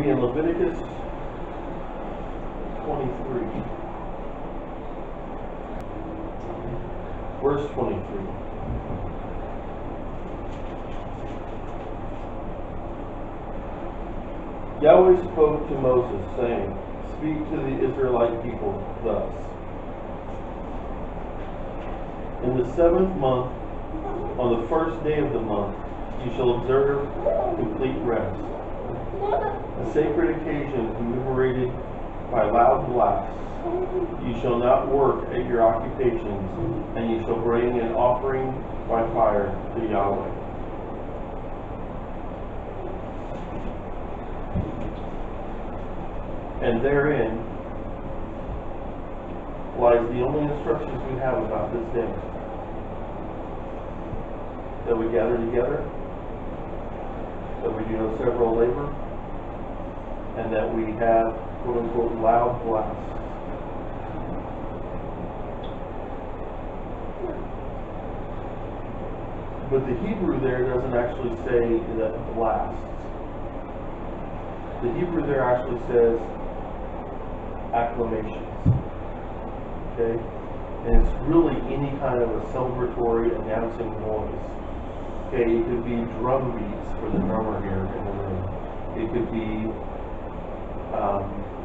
be in Leviticus 23. Verse 23. Yahweh spoke to Moses, saying, "Speak to the Israelite people thus. In the 7th month, on the 1st day of the month, you shall observe complete rest, a sacred occasion commemorated by loud blasts. You shall not work at your occupations, and you shall bring an offering by fire to Yahweh." And therein lies the only instructions we have about this day. That we gather together, that we do no several labor, and that we have, quote unquote, loud blasts. But the Hebrew there doesn't actually say that blasts. The Hebrew there actually says acclamations. Okay? And it's really any kind of a celebratory announcing noise. Okay, it could be drum beats for the drummer here in the room. It could be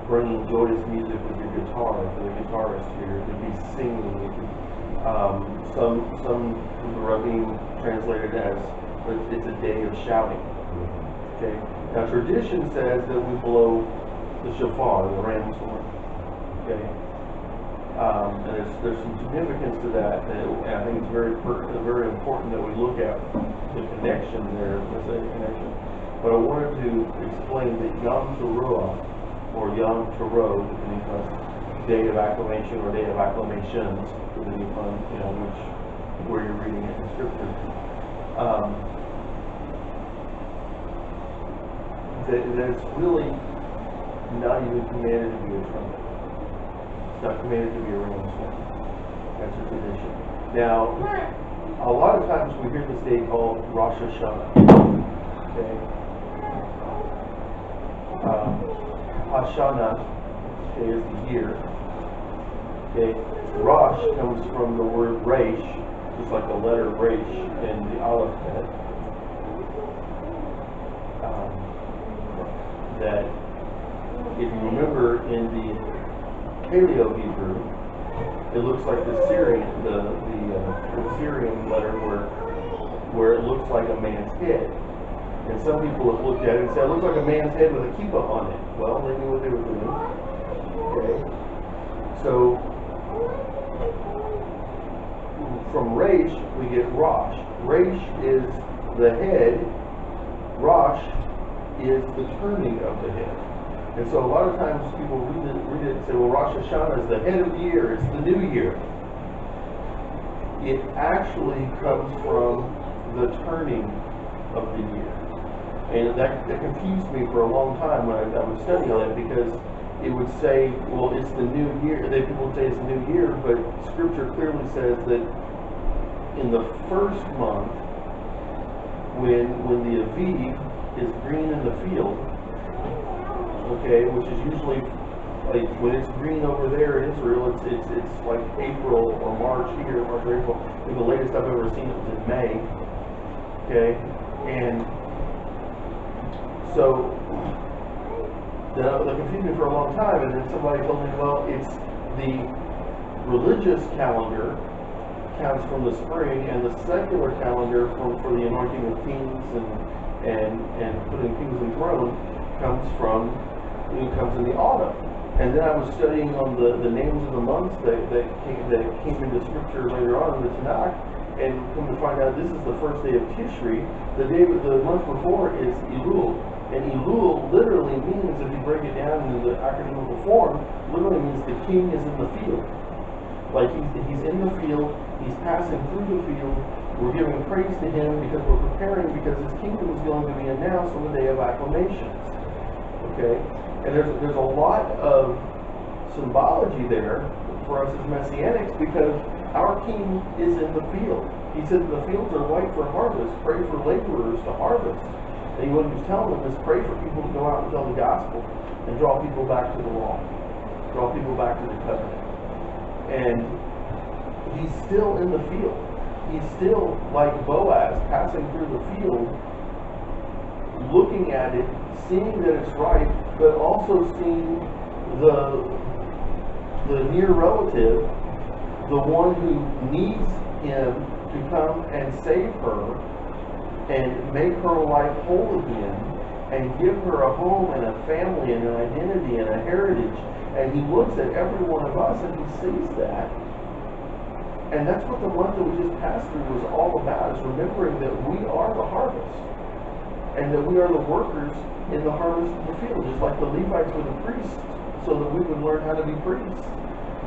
bringing joyous music with your guitar for the guitarist here. It could be singing. It could, some of the Rabbim translated as it's a day of shouting. Okay. Now tradition says that we blow the shofar, the ram's horn. Okay. And there's some significance to that, and I think it's very important that we look at the connection there, the Mosaic connection. But I wanted to explain that Yom Teruah, or Yom Teruah, depending on day of acclamation or day of acclamations, depending on where you're reading it in Scripture. That it's really not even commanded to be a trumpet. It's not commanded to be a ram's horn. That's a tradition. Now, a lot of times we hear this day called Rosh Hashanah. Okay. Hashanah is the year. Okay. Rosh comes from the word Resh, just like the letter Resh in the alphabet. That if you remember in the Paleo Hebrew, it looks like the Syrian, the Syrian letter where it looks like a man's head. And some people have looked at it and said, it looks like a man's head with a kippah on it. Well, they knew what they were doing. Okay. So from Resh, we get Rosh. Resh is the head. Rosh is the turning of the head. And so a lot of times people read it and say, well, Rosh Hashanah is the head of the year, it's the new year. It actually comes from the turning of the year. And that confused me for a long time when I was studying on it, because it would say, well, it's the new year. People would say it's the new year, but Scripture clearly says that in the first month, when the Aviv is green in the field, okay, which is usually like when it's green over there in Israel, it's like April or March here, March or April. I think the latest I've ever seen it was in May. Okay, and so that confused me for a long time, and then somebody told me, well, it's the religious calendar counts from the spring, and the secular calendar for the anointing of kings and putting kings in throne comes in the autumn. And then I was studying on the names of the months that came into Scripture later on in the Tanakh, and come to find out this is the first day of Tishri. The month before is Elul, and Elul literally means, if you break it down into the academical form, literally means the king is in the field. Like he's in the field, he's passing through the field. We're giving praise to him because we're preparing, because his kingdom is going to be announced on the day of acclamations. Okay, and there's a lot of symbology there for us as Messianics, because our King is in the field. He said the fields are white for harvest. Pray for laborers to harvest. And what he was telling them is pray for people to go out and tell the gospel and draw people back to the law, draw people back to the covenant. And he's still in the field. He's still like Boaz, passing through the field, looking at it, seeing that it's right, but also seeing the near relative, the one who needs him to come and save her and make her life whole again and give her a home and a family and an identity and a heritage. And he looks at every one of us and he sees that. And that's what the month that we just passed through was all about, is remembering that we are the harvest and that we are the workers in the harvest of the field, just like the Levites were the priests, so that we would learn how to be priests.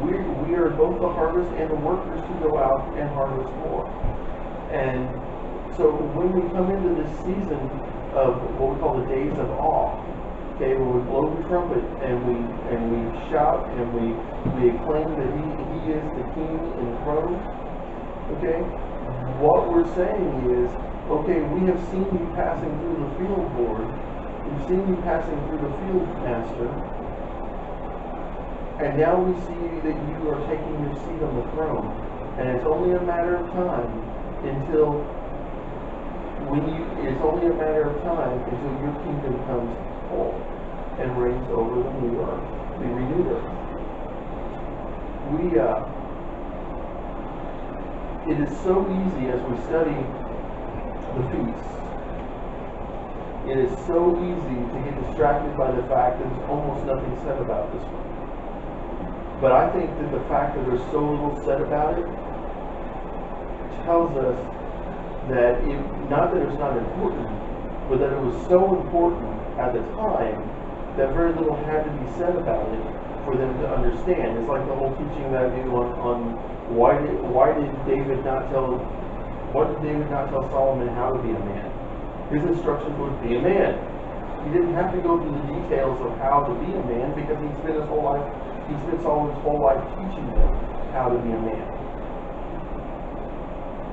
We are both the harvest and the workers to go out and harvest more. And so when we come into this season of what we call the days of awe, okay, when we blow the trumpet and we shout and we acclaim that he is the King enthroned, okay, what we're saying is, okay, we have seen you passing through the field, Lord. We've seen you passing through the field, Master. And now we see that you are taking your seat on the throne. And it's only a matter of time until your kingdom comes full and reigns over the new earth, the renewed earth. It is so easy as we study the feasts. It is so easy to get distracted by the fact that there's almost nothing said about this one. But I think that the fact that there's so little said about it tells us that not that it's not important, but that it was so important at the time that very little had to be said about it for them to understand. It's like the whole teaching that I do on why did David not tell Solomon how to be a man? His instructions was be a man. He didn't have to go through the details of how to be a man because he spent Solomon's whole life teaching them how to be a man.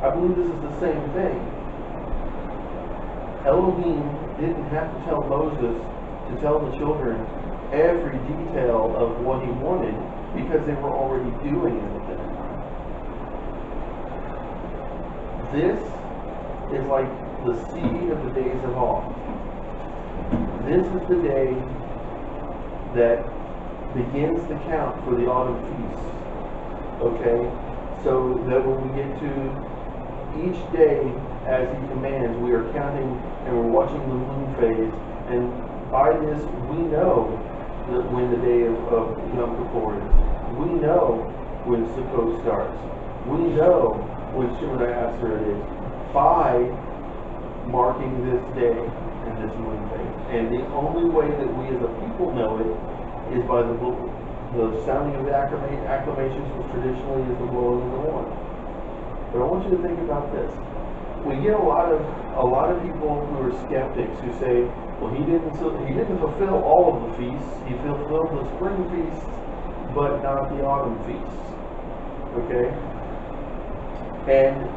I believe this is the same thing. Elohim didn't have to tell Moses to tell the children every detail of what he wanted because they were already doing it at that time. This is like the seed of the days of awe. This is the day that begins to count for the autumn feast. Okay? So that when we get to each day as he commands, we are counting and we're watching the moon phase. And by this, we know that when the day of Yom Teruah is. We know when Sukkot starts. We know when Shemoneh Esrei is by marking this day and this moon phase. And the only way that we as a people know it is by the sounding of the acclamations, which traditionally is the blowing of the horn. But I want you to think about this. We get a lot of people who are skeptics who say, well, he didn't fulfill all of the feasts. He fulfilled the spring feasts, but not the autumn feasts. Okay? And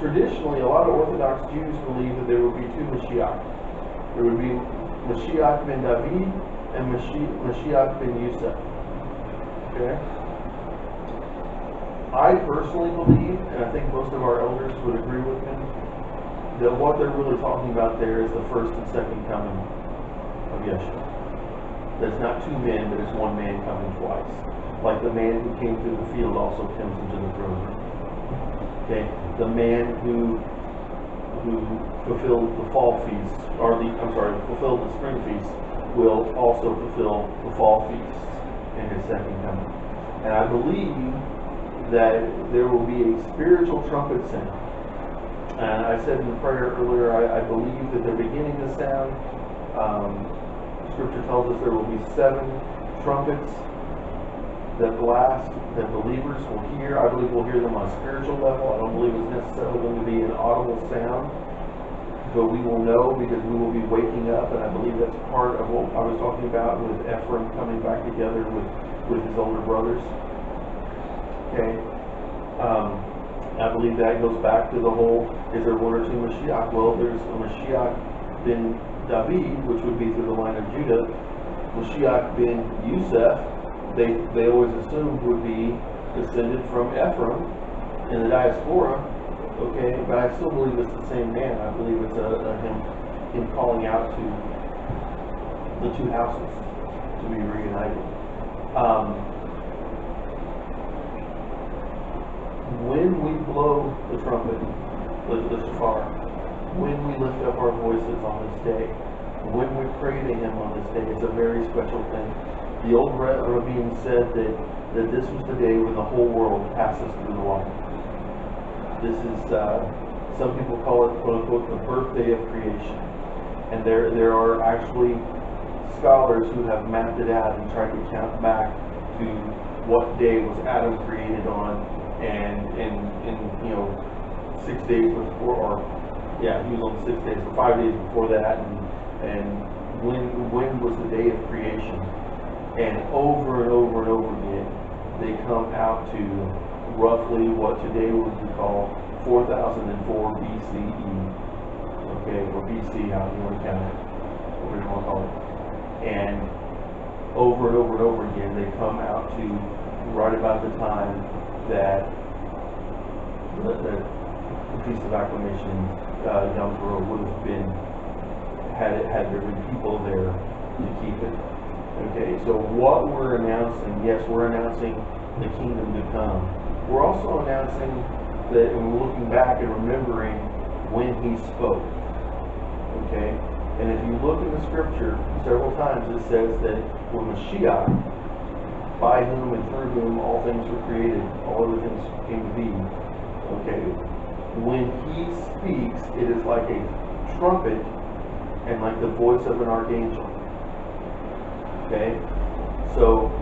traditionally, a lot of Orthodox Jews believe that there would be two Mashiach. There would be Mashiach ben David and Mashiach ben Yosef. Okay? I personally believe, and I think most of our elders would agree with me, that what they're really talking about there is the first and second coming of Yeshua. There's not two men, but it's one man coming twice. Like the man who came through the field also comes into the throne room. Okay? The man who fulfilled the fall feast, fulfilled the spring feast, will also fulfill the fall feast in his second coming. And I believe that there will be a spiritual trumpet sound. And I said in the prayer earlier, I believe that they're beginning to sound. Scripture tells us there will be 7 trumpets that blast, that believers will hear. I believe we'll hear them on a spiritual level. I don't believe it's necessarily going to be an audible sound, but we will know because we will be waking up, and I believe that's part of what I was talking about with Ephraim coming back together with his older brothers. Okay? I believe that goes back to the whole, is there one or two Mashiach? Well, there's a Mashiach bin David, which would be through the line of Judah. Mashiach bin Yosef, they always assumed would be descended from Ephraim in the diaspora. Okay, but I still believe it's the same man. I believe it's him calling out to the two houses to be reunited. When we blow the trumpet, the shofar, when we lift up our voices on this day, when we pray to Him on this day, it's a very special thing. The old rabbin said that this was the day when the whole world passes through the line. This is, some people call it, quote unquote, the birthday of creation. And there are actually scholars who have mapped it out and tried to count back to what day was Adam created on, and 6 days before, or yeah, he was on the 6 days, or 5 days before that, and when was the day of creation? And over and over and over again, they come out to roughly what today would be called 4004 BCE, okay, or BC, how you want to count it, whatever you want to call it. And over and over and over again, they come out to right about the time that the Feast of Acclamation, Yom Teruah, would have been, had there been people there to keep it. Okay, so what we're announcing, yes, we're announcing the kingdom to come. We're also announcing that, and we're looking back and remembering when He spoke. Okay, and if you look in the scripture several times, it says that when Mashiach, by whom and through whom all things were created, all other things came to be. Okay, when He speaks, it is like a trumpet and like the voice of an archangel. Okay, so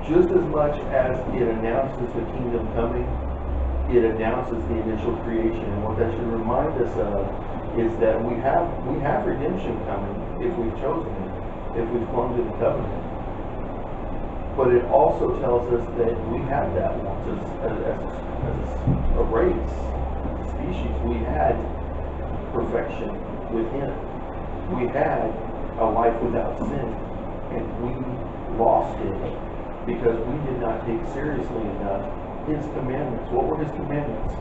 just as much as it announces the kingdom coming, it announces the initial creation. And what that should remind us of is that we have redemption coming if we've chosen it, if we've clung to the covenant. But it also tells us that we had that once as a race, a species. We had perfection with Him. We had a life without sin, and we lost it because we did not take seriously enough His commandments. What were His commandments?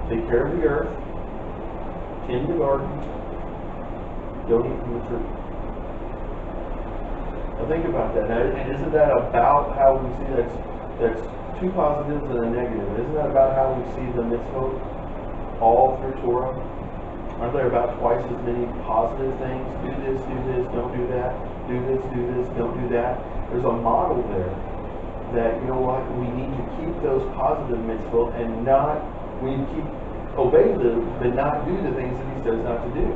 Take care of the earth, tend the garden, don't eat from the tree. Now think about that. Now, and isn't that about how we see that's two positives and a negative? Isn't that about how we see the mitzvot all through Torah? Aren't there about twice as many positive things? Do this, don't do that. Do this, don't do that. There's a model there that, you know what, we need to keep those positive mitzvot and we need to obey them, but not do the things that He says not to do.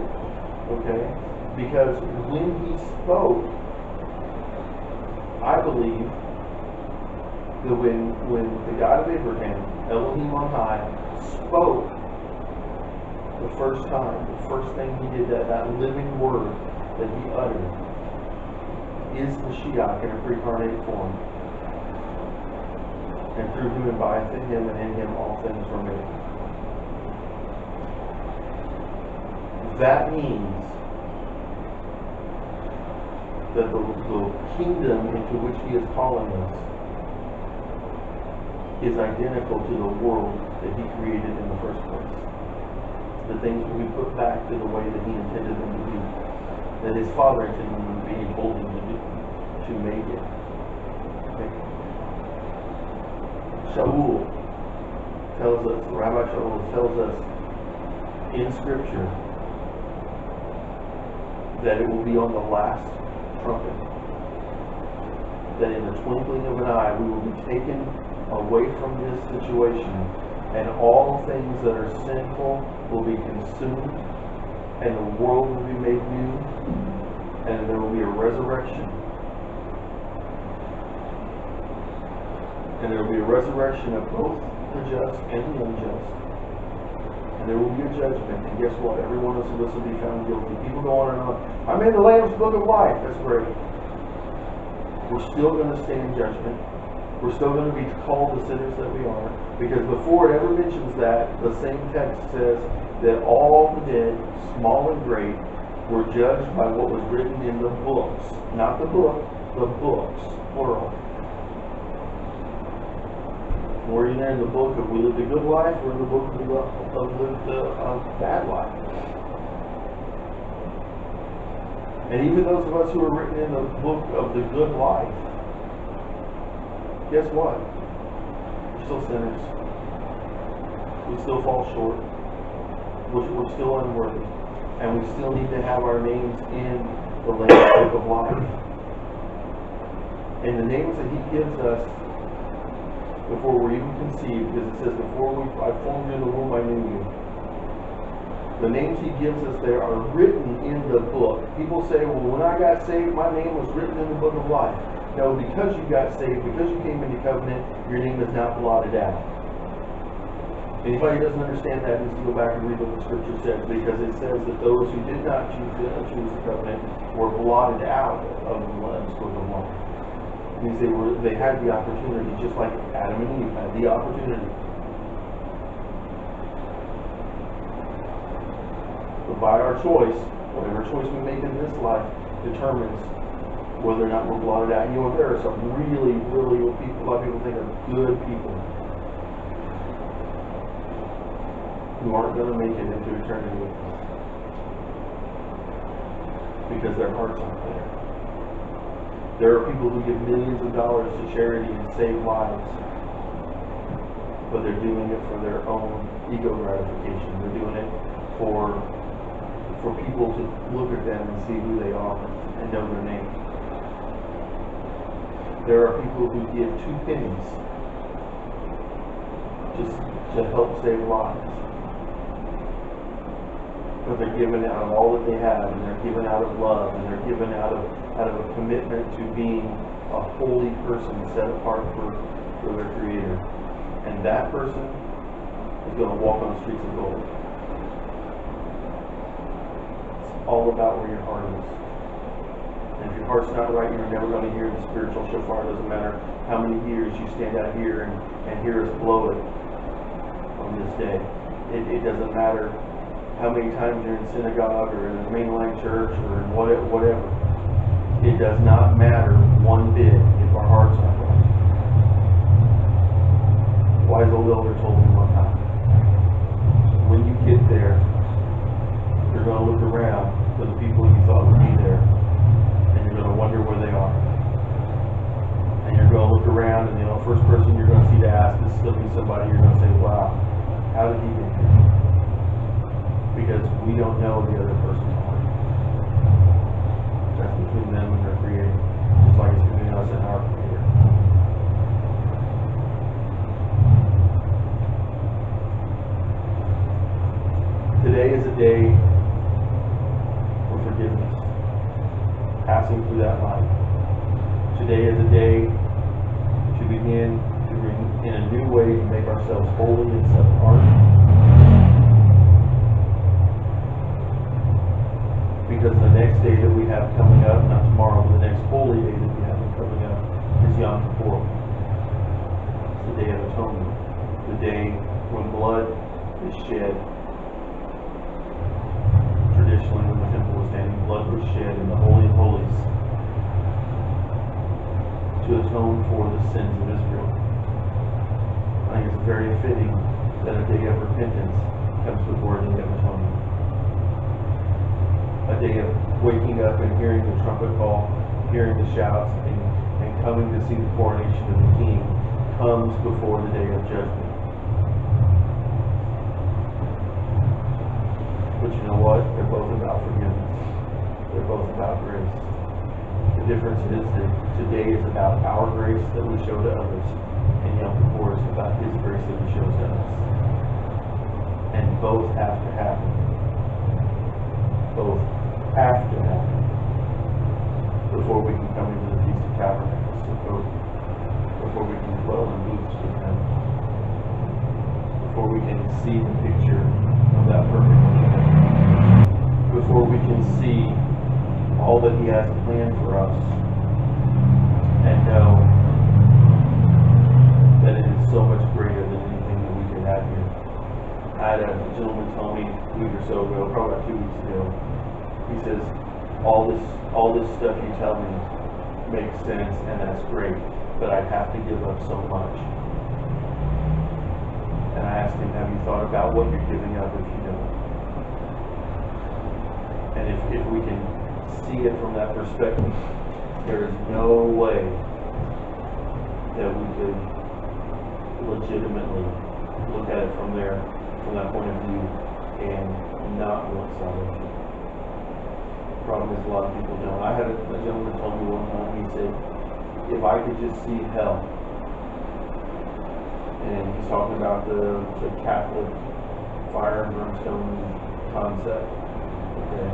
Okay? Because when He spoke, I believe that when the God of Abraham, Elohim on high, spoke the first time, the first thing He did, that living word that He uttered, is Mashiach in a pre-incarnate form. And through Him and by Him and in Him all things were made. That means that the kingdom into which He is calling us is identical to the world that He created in the first place. The things will be put back to the way that He intended them to be, that His Father intended them to be, and told Him to make it. Okay. Shaul tells us, Rabbi Shaul tells us in Scripture that it will be on the last trumpet, that in the twinkling of an eye we will be taken away from this situation, and all things that are sinful will be consumed, and the world will be made new, and there will be a resurrection. And there will be a resurrection of both the just and the unjust. And there will be a judgment, and guess what? Every one of us will be found guilty. People go on and on. I'm in the Lamb's Book of Life. That's great. We're still going to stand in judgment. We're still going to be called the sinners that we are, because before it ever mentions that, the same text says that all the dead, small and great, were judged by what was written in the books. Not the book, the books, plural. We're either in the book of we lived a good life, or in the book of lived a bad life. And even those of us who are written in the book of the good life, guess what? We're still sinners. We still fall short. We're still unworthy. And we still need to have our names in the Lamb's Book of Life. And the names that He gives us before we're even conceived, because it says, before I formed you in the womb, I knew you. The names He gives us there are written in the book. People say, well, when I got saved, my name was written in the book of life. No, because you got saved, because you came into covenant, your name is not blotted out. Anybody who doesn't understand that needs to go back and read what the Scripture says, because it says that those who did not choose the covenant were blotted out of the Lamb's Book of Life. It means they had the opportunity, just like Adam and Eve had the opportunity. But by our choice, whatever choice we make in this life determines whether or not we're blotted out. You know, there are some really, really people, a lot of people think are good people, who aren't going to make it into eternity with us because their hearts aren't there. There are people who give millions of dollars to charity and save lives, but they're doing it for their own ego gratification. They're doing it for people to look at them and see who they are and know their name. There are people who give 2 pennies just to help save lives. But they're giving out of all that they have, and they're giving out of love, and they're giving out of a commitment to being a holy person set apart for their Creator. And that person is going to walk on the streets of gold. It's all about where your heart is. And if your heart's not right, you're never going to hear the spiritual shofar. It doesn't matter how many years you stand out here and hear us blow it on this day. It doesn't matter how many times you're in synagogue or in a mainline church or in whatever. It does not matter one bit if our hearts aren't right. Wise old elder told me one time, when you get there, you're going to look around for the people you thought would be there, and you're going to wonder where they are. And you're going to look around, and the first person you're going to see to ask is still be somebody you're going to say, wow, how did he get here? Because we don't know the other person's heart. That's between them and their Creator, just like it's between us and our Creator. Today is a day for forgiveness, passing through that life. Today is a day to begin to in a new way to make ourselves holy and set apart. Because the next day that we have coming up, not tomorrow, but the next holy day that we have coming up is Yom Teruah. It's the Day of Atonement. The day when blood is shed. Traditionally, when the temple was standing, blood was shed in the Holy of Holies to atone for the sins of Israel. I think it's very fitting that a day of repentance comes before a day of atonement. A day of waking up and hearing the trumpet call, hearing the shouts, and coming to see the coronation of the King comes before the day of judgment. But you know what? They're both about forgiveness. They're both about grace. The difference is that today is about our grace that we show to others, and Yom Teruah is about His grace that He shows to us. And both have to happen. Both have to happen before we can come into the Feast of Tabernacles, before we can dwell in booths with Him, before we can see the picture of that perfect kingdom, before we can see all that He has planned for us, and know so much greater than anything that we could have here. I had a gentleman tell me a week or so ago, probably about 2 weeks ago, he says, all this stuff you tell me makes sense and that's great, but I'd have to give up so much. And I asked him, have you thought about what you're giving up if you don't? And if we can see it from that perspective, there is no way that we could legitimately look at it from that point of view and not want salvation. The problem is a lot of people don't. I had a gentleman tell me one time, he said, if I could just see hell, and he's talking about the Catholic fire and brimstone concept. Okay.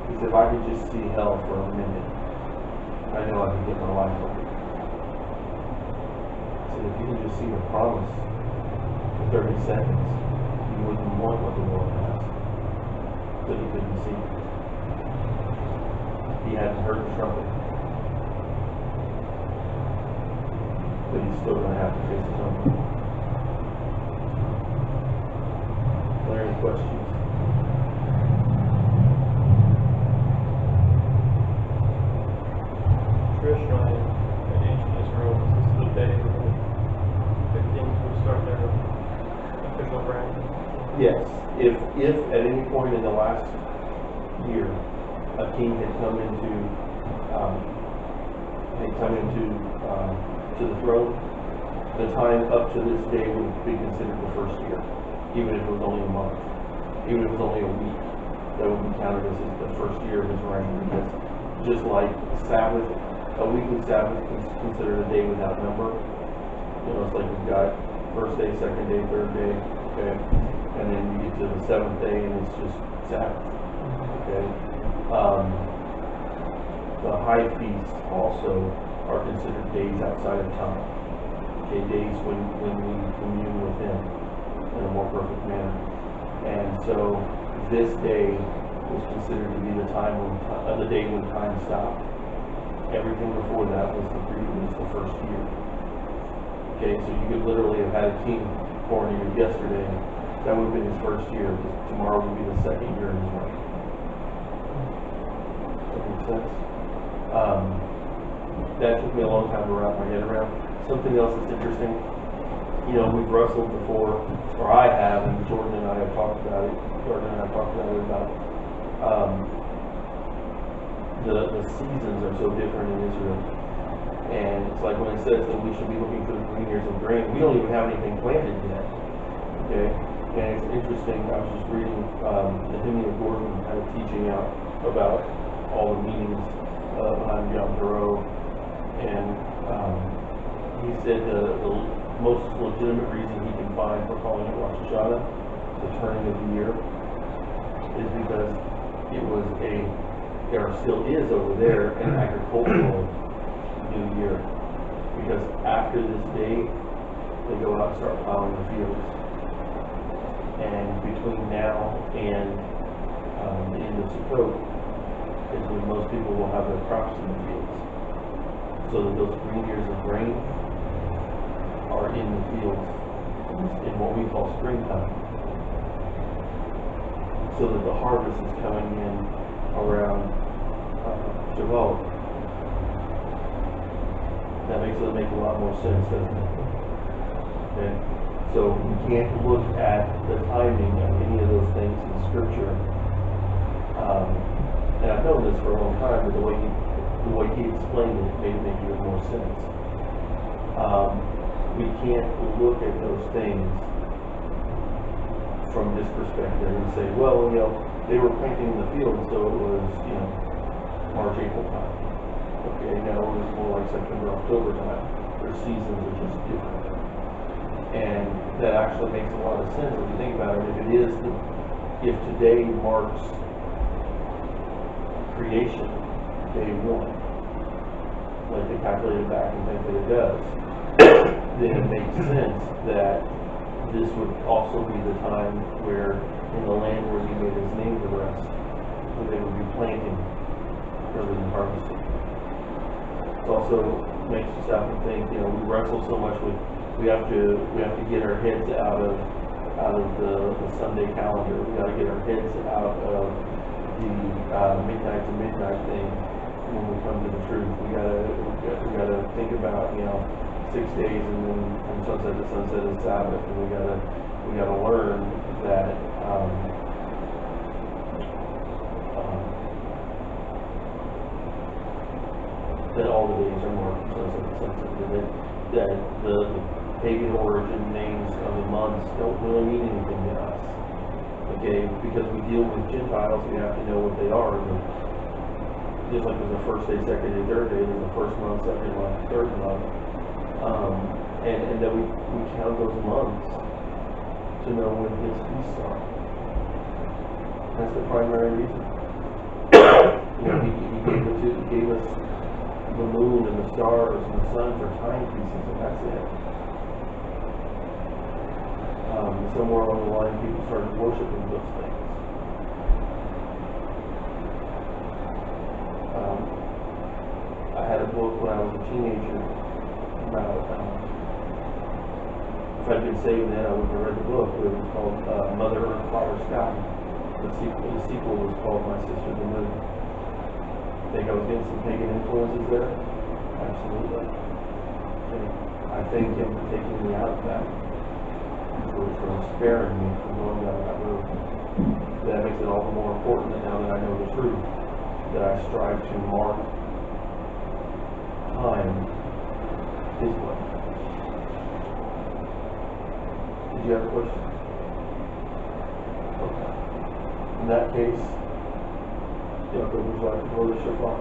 He said, if I could just see hell for a minute, I know I could get my life right. He said, if you could just see the promise for 30 seconds, you wouldn't want what the world has that he couldn't see. He hadn't heard the trumpet. But he's still going to have to face his own. Are there any questions? Traditionally, in ancient Israel, this is the day when the kings would start their official reign. Yes. If at any point in the last year a king had come into to the throne, the time up to this day would be considered the first year, even if it was only a month, even if it was only a week, that would be counted as the first year of his reign. Because just like Sabbath, a weekly Sabbath is considered a day without number. You know, it's like you've got first day, second day, third day, okay, and then you get to the seventh day and it's just Sabbath, okay. The high feasts also are considered days outside of time. Okay, days when we commune with Him in a more perfect manner. And so this day was considered to be the time the day when time stopped. Everything before that was the first year. Okay, so you could literally have had a king born here yesterday. That would have been his first year. Tomorrow would be the second year in his reign. Does that make sense? That took me a long time to wrap my head around. Something else that's interesting, you know, we've wrestled before, or I have, and Jordan and I have talked about it. The seasons are so different in Israel. And it's like when it says that we should be looking for the green ears of grain, we don't even have anything planted yet. Okay? And it's interesting, I was just reading the hymn of Gordon kind of teaching out about all the meanings behind Yom Teruah. And he said the most legitimate reason he can find for calling it Rosh Hashanah, the turning of the year, is because it was or still is over there, an agricultural new year. Because after this day, they go out and start plowing the fields. And between now and the end of Sukkot is when most people will have their crops in the fields. So that those green ears of grain are in the fields in what we call springtime. So that the harvest is coming in around Shavuot. That makes it make a lot more sense, doesn't it? Okay. So we can't look at the timing of any of those things in Scripture. And I've known this for a long time, but the way he explained it made even more sense. We can't look at those things from this perspective and say, well, you know, they were planting in the field, so it was, you know, March, April time. Okay, now it was more like September, October time. Their seasons are just different. And that actually makes a lot of sense if you think about it. If today marks creation, day one, like they calculated back and think that it does, then it makes sense that this would also be the time where in the land where He made His name to rest, where they would be planting rather than harvesting. It also makes us stop and think, you know, we wrestle so much with we have to get our heads out of the Sunday calendar. We got to get our heads out of the midnight to midnight thing when we come to the truth. We gotta think about 6 days and then from sunset to sunset is Sabbath, and we gotta learn that that all the days are marked from sunset to sunset. That the pagan origin names of the months don't really mean anything to us. Okay, because we deal with Gentiles, we have to know what they are. Just like there's a first day, second day, third day, there's a first month, second month, third month. And that we count those months to know when his feasts are. That's the primary reason. He gave us the moon and the stars and the sun for timepieces, and that's it. Somewhere along the line, people started worshiping those things. I had a book when I was a teenager about, if I'd been saved then, I would have read the book. It was called Mother Earth, Father Sky. The sequel was called My Sister the Moon. Think I was getting some pagan influences there? Absolutely. And I thank him for taking me out of that, for sparing me from going down that road. That makes it all the more important that now that I know the truth, that I strive to mark time his way. Did you have a question? Okay. In that case, Jacob, would you like to blow the shofar?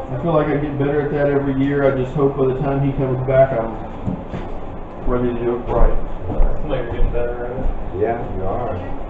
I feel like I get better at that every year. I just hope by the time he comes back, I'm ready to do it right. Somebody getting better at it. Yeah, you are.